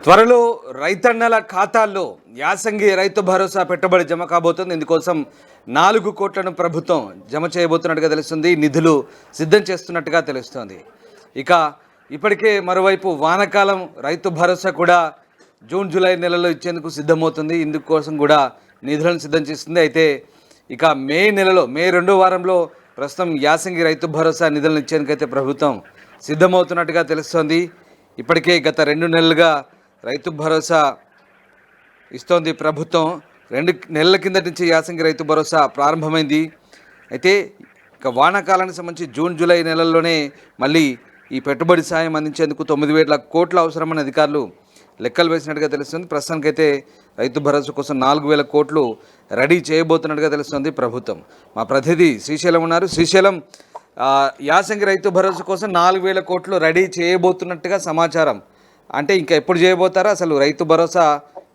త్వరలో రైతన్నల ఖాతాల్లో యాసంగి రైతు భరోసా పెట్టుబడి జమ కాబోతుంది. ఇందుకోసం 4 కోట్లను ప్రభుత్వం జమ చేయబోతున్నట్టుగా తెలుస్తుంది. నిధులు సిద్ధం చేస్తున్నట్టుగా తెలుస్తోంది. ఇక ఇప్పటికే మరోవైపు వానాకాలం రైతు భరోసా కూడా జూన్ జూలై నెలలో ఇచ్చేందుకు సిద్ధమవుతుంది. ఇందుకోసం కూడా నిధులను సిద్ధం చేస్తుంది. అయితే ఇక మే నెలలో మే 2వ వారంలో ప్రస్తుతం యాసంగి రైతు భరోసా నిధులను ఇచ్చేందుకైతే ప్రభుత్వం సిద్ధమవుతున్నట్టుగా తెలుస్తోంది. ఇప్పటికే గత 2 నెలలుగా రైతు భరోసా ఇస్తోంది ప్రభుత్వం. 2 నెలల కిందటి నుంచి యాసంగి రైతు భరోసా ప్రారంభమైంది. అయితే ఇక వానాకాలానికి సంబంధించి జూన్ జూలై నెలల్లోనే మళ్ళీ ఈ పెట్టుబడి సాయం అందించేందుకు 9,000 కోట్ల అవసరమని అధికారులు లెక్కలు వేసినట్టుగా తెలుస్తుంది. ప్రస్తుతానికైతే రైతు భరోసా కోసం 4,000 కోట్లు రెడీ చేయబోతున్నట్టుగా తెలుస్తుంది ప్రభుత్వం. మా ప్రతినిధి శ్రీశైలం ఉన్నారు. శ్రీశైలం, యాసంగి రైతు భరోసా కోసం 4,000 కోట్లు రెడీ చేయబోతున్నట్టుగా సమాచారం. అంటే ఇంకా ఎప్పుడు చేయబోతారో, అసలు రైతు భరోసా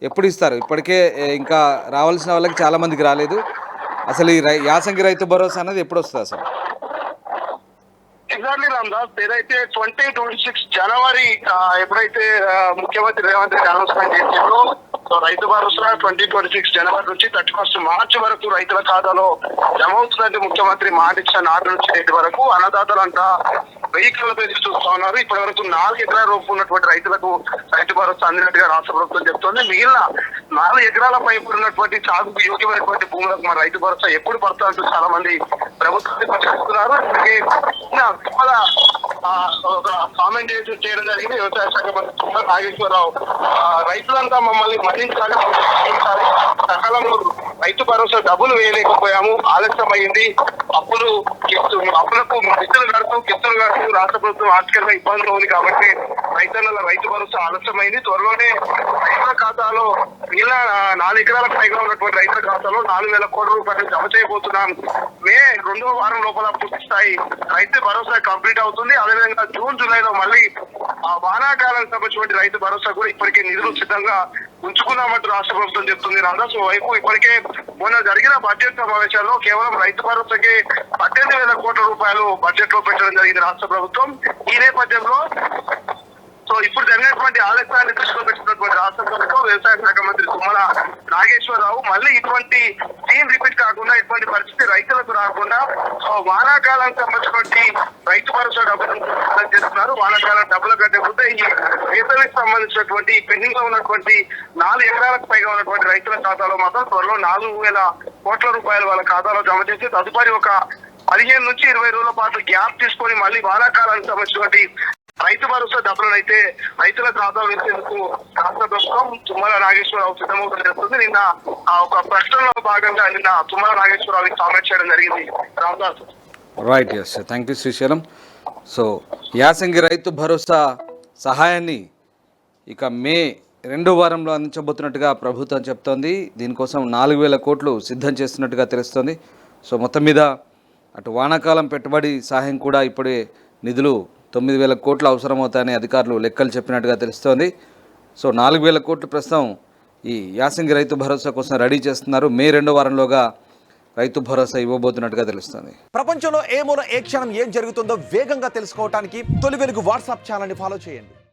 ఎప్పుడు ఇస్తారు? ఇప్పటికే ఇంకా రావాల్సిన వాళ్ళకి చాలామందికి రాలేదు. అసలు ఈ యాసంగి రైతు భరోసా అనేది ఎప్పుడు వస్తుంది అసలు? ఎగ్జాక్ట్లీ రామ్దాస్, ఏదైతే 2026 జనవరి ఎప్పుడైతే ముఖ్యమంత్రి రేవంత్ రెడ్డి అనౌన్స్మెంట్ చేసిందో, సో రైతు భరోసా 2026 జనవరి నుంచి 31 మార్చి వరకు రైతుల ఖాతాలో జమ అవుతుందంటే ముఖ్యమంత్రి మాట ఇచ్చిన నాటి నుంచి నేటి వరకు అన్నదాతలంతా వెహికల్ పేసి చూస్తా ఉన్నారు. ఇప్పటి వరకు 4 ఎకరాల రూపు ఉన్నటువంటి రైతులకు రైతు భరోసా అందినట్టుగా రాష్ట్ర ప్రభుత్వం చెప్తోంది. మిగిలిన 4 ఎకరాల పైపు ఉన్నటువంటి సాగుకు యోగ్యమైనటువంటి భూములకు మన రైతు భరోసా ఎప్పుడు పడతా అంటూ చాలా మంది ప్రభుత్వాన్ని ప్రశ్నిస్తున్నారు. కామెంట్ చేయడం జరిగింది వ్యవసాయ శాఖ మంత్రి తుమ్మల నాగేశ్వరరావు. రైతులంతా మమ్మల్ని మరణించాలి, సకాలంలో రైతు భరోసా డబ్బులు వేయలేకపోయాము, ఆలస్యమైంది, అప్పులకు కిస్తులు కడుతూ రాష్ట్ర ప్రభుత్వం ఆర్థికంగా ఇబ్బందులు ఉంది కాబట్టి రైతుల రైతు భరోసా ఆలస్యమైంది. త్వరలోనే రైతుల ఖాతాలో మిగిలిన 4 ఎకరాలకు పైగా ఉన్నటువంటి రైతుల ఖాతాలో 4,000 కోట్ల రూపాయలు జమ చేయబోతున్నాం. మే 2వ వారం లోపల పూర్తి స్థాయి రైతు భరోసా కంప్లీట్ అవుతుంది. అదేవిధంగా జూన్ జూలైలో మళ్ళీ వానాకాలానికి సంబంధించిన రైతు భరోసా కూడా ఇప్పటికే నిధులు సిద్ధంగా ఉంచుకున్నామంటూ రాష్ట్ర ప్రభుత్వం చెప్తుంది. రామదాస్, వైపు ఇప్పటికే మొన్న జరిగిన బడ్జెట్ సమావేశాల్లో కేవలం రైతు భరోసాకి 18,000 కోట్ల రూపాయలు బడ్జెట్ లో పెట్టడం జరిగింది రాష్ట్ర ప్రభుత్వం. ఈ నేపథ్యంలో సో ఇప్పుడు జరిగినటువంటి ఆలస్యాన్ని దృష్టిలో పెట్టినటువంటి రాష్ట్ర ప్రభుత్వం వ్యవసాయ శాఖ మంత్రి తుమ్మల నాగేశ్వరరావు మళ్ళీ ఇటువంటి సీన్ రిపీట్ కాకుండా, ఇటువంటి పరిస్థితి రైతులకు రాకుండా వానాకాలానికి సంబంధించినటువంటి రైతు భరోసా డబ్బులు చేస్తున్నారు. వానాకాలం డబ్బుల కంటే ముందే ఈ వేతనానికి సంబంధించినటువంటి పెండింగ్ లో ఉన్నటువంటి 4 ఎకరాలకు పైగా ఉన్నటువంటి రైతుల ఖాతాలో మాత్రం త్వరలో 4,000 కోట్ల రూపాయలు వాళ్ళ ఖాతాలో జమ చేసి తదుపరి ఒక 15 నుంచి 20 రోజుల పాటు గ్యాప్ తీసుకొని మళ్ళీ వానాకాలానికి సంబంధించినటువంటి రైతు భరోసా డబ్బులను అయితే రైతుల ఖాతాలో వేసేందుకు రాష్ట్ర ప్రభుత్వం తుమ్మల నాగేశ్వరరావు సిద్ధమవుతుంది చేస్తుంది. నిన్న ఒక ప్రశ్నలో భాగంగా నిన్న తుమ్మల నాగేశ్వరరావు కామెంట్ చేయడం జరిగింది. Ramdas, right, yes, thank you Srisailam. So యాసంగి రైతు భరోసా సహాయాన్ని ఇక మే 2వ వారంలో అందించబోతున్నట్టుగా ప్రభుత్వం చెప్తోంది. దీనికోసం 4,000 కోట్లు సిద్ధం చేస్తున్నట్టుగా తెలుస్తోంది. సో మొత్తం మీద అటు వానాకాలం పెట్టుబడి సహాయం కూడా ఇప్పుడే నిధులు 9,000 కోట్లు అవసరమవుతాయని అధికారులు లెక్కలు చెప్పినట్టుగా తెలుస్తోంది. సో 4,000 కోట్లు ప్రస్తుతం ఈ యాసంగి రైతు భరోసా కోసం రెడీ చేస్తున్నారు. మే 2వ వారంలోగా రైతు భరోసా ఇవ్వబోతున్నట్టుగా తెలుస్తుంది. ప్రపంచంలో ఏ మూల ఏ క్షణం ఏం జరుగుతుందో వేగంగా తెలుసుకోవడానికి తొలి వెలుగు వాట్సాప్ ఛానల్ని ఫాలో చేయండి.